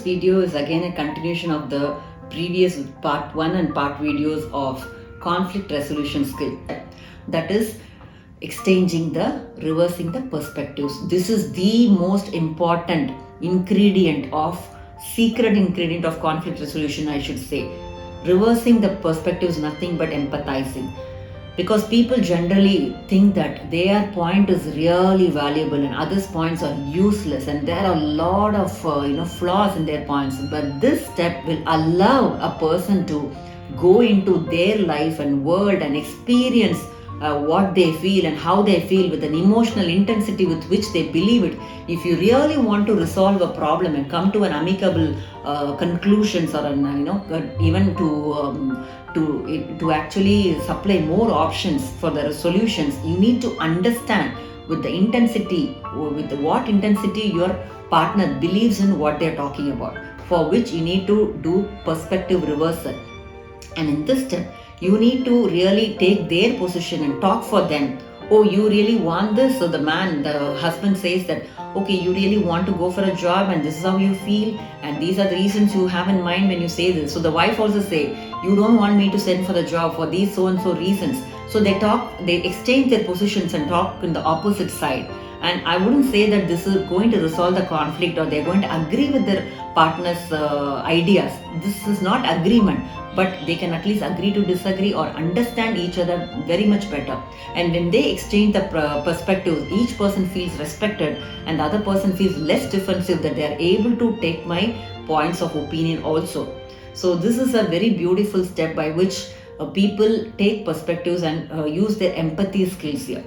video is again a continuation of the previous part 1 and part videos of conflict resolution skill. That is reversing the perspectives. This is the most important secret ingredient of conflict resolution, I should say. Reversing the perspectives, nothing but empathizing. Because people generally think that their point is really valuable and others' points are useless, and there are a lot of flaws in their points. But this step will allow a person to go into their life and world and experience what they feel and how they feel with an emotional intensity with which they believe it. If you really want to resolve a problem and come to an amicable conclusions, or even to actually supply more options for the solutions, you need to understand with the intensity, with what intensity your partner believes in what they're talking about, for which you need to do perspective reversal. And in this step, you need to really take their position and talk for them. Oh, you really want this? So the husband says that, okay, you really want to go for a job and this is how you feel and these are the reasons you have in mind when you say this. So the wife also say, you don't want me to send for the job for these so and so reasons. So they exchange their positions and talk in the opposite side. And I wouldn't say that this is going to resolve the conflict or they're going to agree with their partner's ideas. This is not agreement, but they can at least agree to disagree or understand each other very much better. And when they exchange the perspectives, each person feels respected and the other person feels less defensive, that they are able to take my points of opinion also. So this is a very beautiful step by which people take perspectives and use their empathy skills here.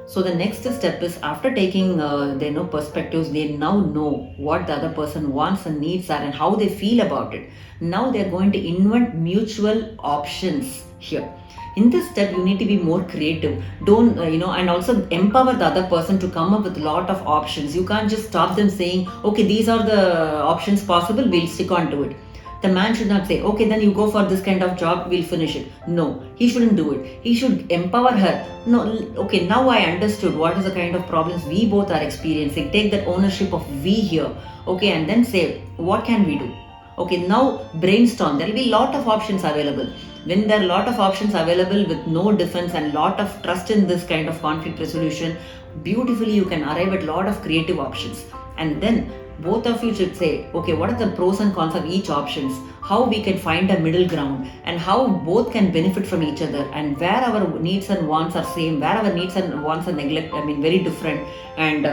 So the next step is, after taking their perspectives, they now know what the other person wants and needs are and how they feel about it. Now they're going to invent mutual options here. In this step, you need to be more creative. Don't, and also empower the other person to come up with a lot of options. You can't just stop them saying, okay, these are the options possible, we'll stick on to it. The man should not say, okay, then you go for this kind of job, we'll finish it. No, he shouldn't do it. He should empower her. No, okay, now I understood what is the kind of problems we both are experiencing. Take that ownership of we here. Okay, and then say, what can we do? Okay, now brainstorm. There will be a lot of options available. When there are a lot of options available with no defense and lot of trust in this kind of conflict resolution, beautifully you can arrive at a lot of creative options. And then both of you should say, okay, what are the pros and cons of each options, how we can find a middle ground, and how both can benefit from each other, and where our needs and wants are same, where our needs and wants are very different, and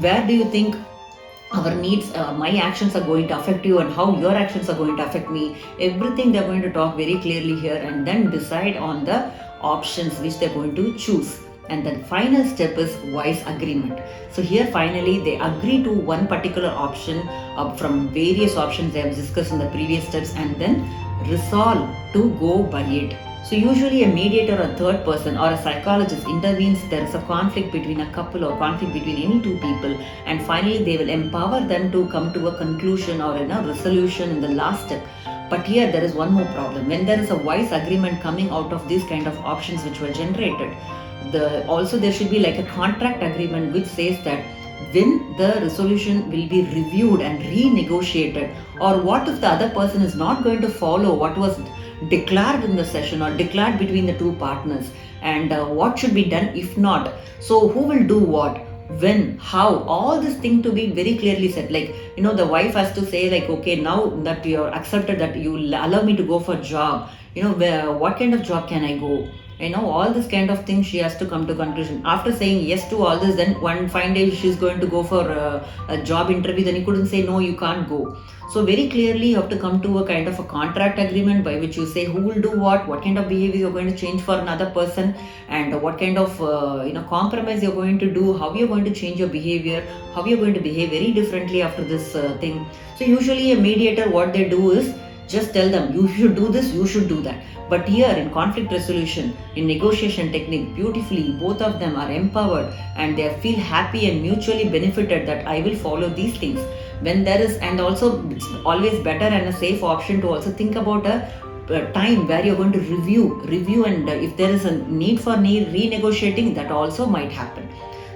where do you think our needs, my actions are going to affect you, and how your actions are going to affect me. Everything they're going to talk very clearly here, and then decide on the options which they're going to choose. And the final step is wise agreement. So here finally they agree to one particular option from various options they have discussed in the previous steps, and then resolve to go by it. So usually a mediator, a third person, or a psychologist intervenes. There is a conflict between a couple or conflict between any two people, and finally they will empower them to come to a conclusion or a resolution in the last step. But here there is one more problem. When there is a wise agreement coming out of these kind of options which were generated, also there should be like a contract agreement which says that when the resolution will be reviewed and renegotiated, or what if the other person is not going to follow what was declared in the session or declared between the two partners, and what should be done if not. So who will do what, when, how, all this thing to be very clearly said. Like, the wife has to say like, okay, now that you're accepted that you allow me to go for a job, what kind of job can I go? All this kind of things she has to come to conclusion. After saying yes to all this, then one fine day she's going to go for a job interview, then you couldn't say no, you can't go. So very clearly you have to come to a kind of a contract agreement by which you say who will do what kind of behavior you're going to change for another person, and what kind of compromise you're going to do, how you're going to change your behavior, how you're going to behave very differently after this thing. So usually a mediator, what they do is just tell them, you should do this, you should do that. But here in conflict resolution, in negotiation technique, beautifully both of them are empowered and they feel happy and mutually benefited that I will follow these things. When there is, and also it's always better and a safe option to also think about a time where you're going to review, and if there is a need for renegotiating, that also might happen.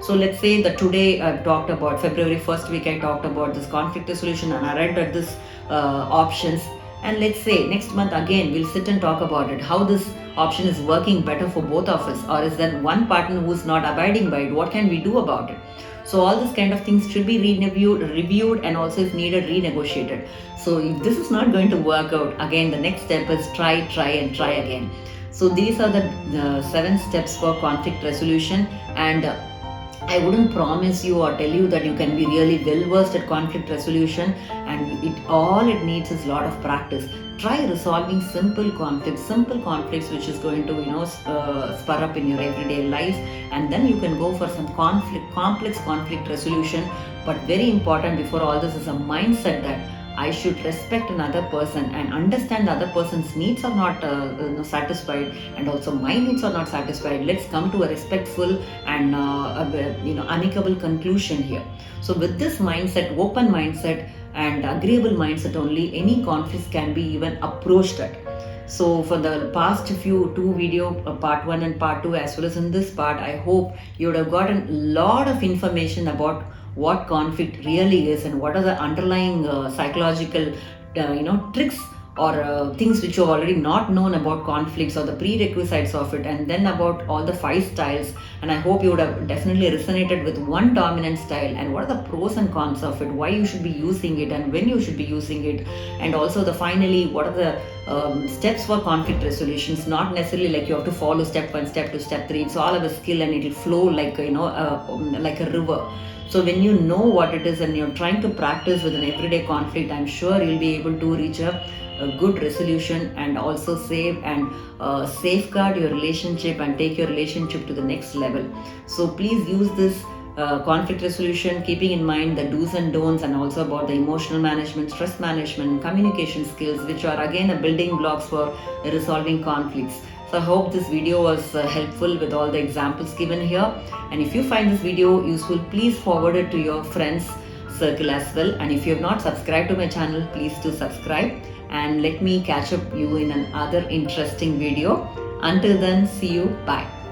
So let's say that today I've talked about February 1st week, I talked about this conflict resolution and I read at this options. And let's say next month again we'll sit and talk about it, how this option is working better for both of us, or is there one partner who's not abiding by it, what can we do about it. So all these kind of things should be reviewed and also if needed renegotiated. So if this is not going to work out, again the next step is try and try again. So these are the 7 steps for conflict resolution. And I wouldn't promise you or tell you that you can be really well versed at conflict resolution, and it needs is a lot of practice. Try resolving simple conflicts which is going to spur up in your everyday life, and then you can go for some complex conflict resolution. But very important before all this is a mindset that I should respect another person and understand the other person's needs are not satisfied, and also my needs are not satisfied. Let's come to a respectful and amicable conclusion here. So with this mindset, open mindset and agreeable mindset only, any conflicts can be even approached at. So for the past two video, part 1 and part 2, as well as in this part, I hope you would have gotten a lot of information about what conflict really is and what are the underlying psychological tricks or things which you have already not known about conflicts, or the prerequisites of it, and then about all the 5 styles. And I hope you would have definitely resonated with one dominant style and what are the pros and cons of it, why you should be using it and when you should be using it, and also finally what are the steps for conflict resolutions. Not necessarily like you have to follow step 1, step 2, step 3. It's all of a skill and it will flow like like a river. So when you know what it is and you're trying to practice with an everyday conflict, I'm sure you'll be able to reach a good resolution and also save and safeguard your relationship and take your relationship to the next level. So please use this conflict resolution, keeping in mind the do's and don'ts, and also about the emotional management, stress management, communication skills, which are again a building blocks for resolving conflicts. So I hope this video was helpful with all the examples given here. And if you find this video useful, please forward it to your friends circle as well. And if you have not subscribed to my channel, please do subscribe. And let me catch up you in another interesting video. Until then, see you. Bye.